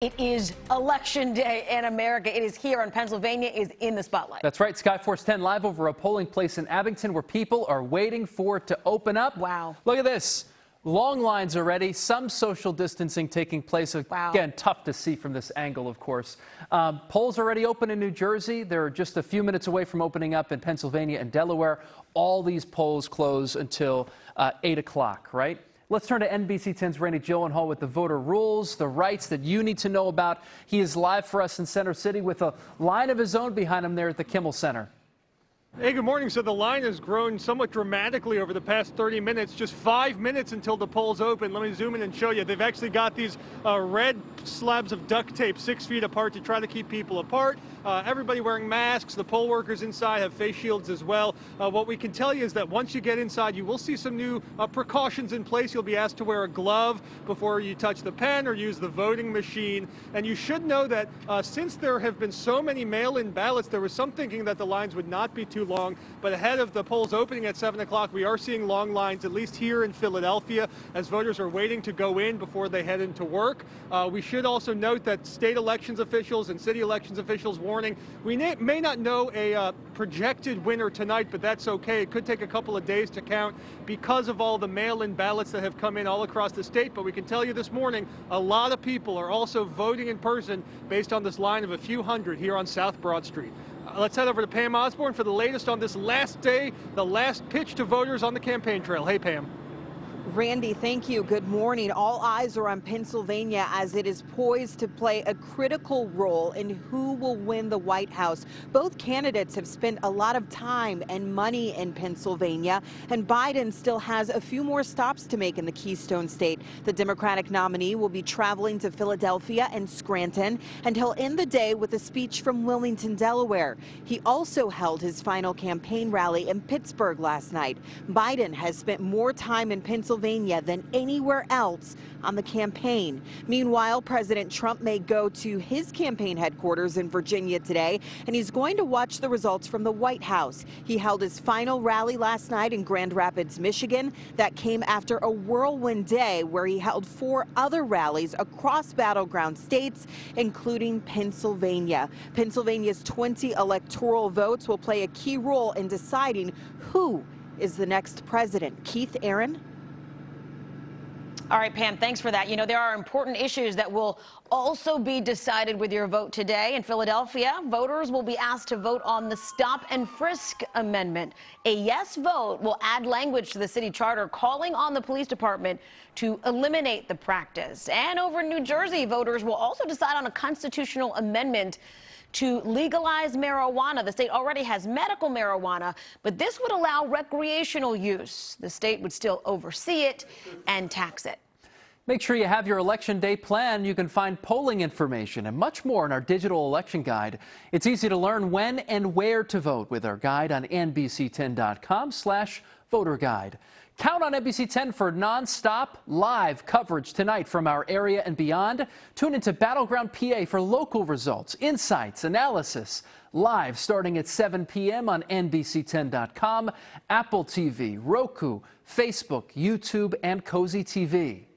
It is Election Day in America. It is here, and Pennsylvania is in the spotlight. That's right. Skyforce 10 live over a polling place in Abington where people are waiting for it to open up. Wow. Look at this. Long lines already, some social distancing taking place. Wow. Again, tough to see from this angle, of course. Polls already open in New Jersey. They're just a few minutes away from opening up in Pennsylvania and Delaware. All these polls close until 8 o'clock, right? Let's turn to NBC10's Randy Gyllenhaal with the voter rules, the rights that you need to know about. He is live for us in Center City with a line of his own behind him there at the Kimmel Center. Hey, good morning. So the line has grown somewhat dramatically over the past 30 minutes, just 5 minutes until the polls open. Let me zoom in and show you. They've actually got these red slabs of duct tape 6 feet apart to try to keep people apart. Everybody wearing masks. The poll workers inside have face shields as well. What we can tell you is that once you get inside, you will see some new precautions in place. You'll be asked to wear a glove before you touch the pen or use the voting machine. And you should know that since there have been so many mail-in ballots, there was some thinking that the lines would not be too long. But ahead of the polls opening at 7 o'clock, we are seeing long lines, at least here in Philadelphia, as voters are waiting to go in before they head into work. We should also note that state elections officials and city elections officials warning we may not know a projected winner tonight, but that's okay. It could take a couple of days to count because of all the mail-in ballots that have come in all across the state. But we can tell you this morning, a lot of people are also voting in person based on this line of a few hundred here on South Broad Street. Let's head over to Pam Osborne for the latest on this last day, the last pitch to voters on the campaign trail. Hey, Pam. Randy, thank you. Good morning. All eyes are on Pennsylvania as it is poised to play a critical role in who will win the White House. Both candidates have spent a lot of time and money in Pennsylvania, and Biden still has a few more stops to make in the Keystone State. The Democratic nominee will be traveling to Philadelphia and Scranton, and he'll end the day with a speech from Wilmington, Delaware. He also held his final campaign rally in Pittsburgh last night. Biden has spent more time in Pennsylvania than anywhere else on the campaign. Meanwhile, President Trump may go to his campaign headquarters in Virginia today, and he's going to watch the results from the White House. He held his final rally last night in Grand Rapids, Michigan. That came after a whirlwind day where he held 4 other rallies across battleground states, including Pennsylvania. Pennsylvania's 20 electoral votes will play a key role in deciding who is the next president. Keith, Aaron? All right, Pam, thanks for that. You know, there are important issues that will also be decided with your vote today. In Philadelphia, voters will be asked to vote on the Stop and Frisk Amendment. A yes vote will add language to the city charter calling on the police department to eliminate the practice. And over in New Jersey, voters will also decide on a constitutional amendment to legalize marijuana. The state already has medical marijuana, but this would allow recreational use. The state would still oversee it and tax it. Make sure you have your Election Day plan. You can find polling information and much more in our digital election guide. It's easy to learn when and where to vote with our guide on NBC10.com/voter guide. Count on NBC10 for non-stop live coverage tonight from our area and beyond. Tune into Battleground PA for local results, insights, analysis, live starting at 7 p.m. on NBC10.com, Apple TV, Roku, Facebook, YouTube, and Cozy TV.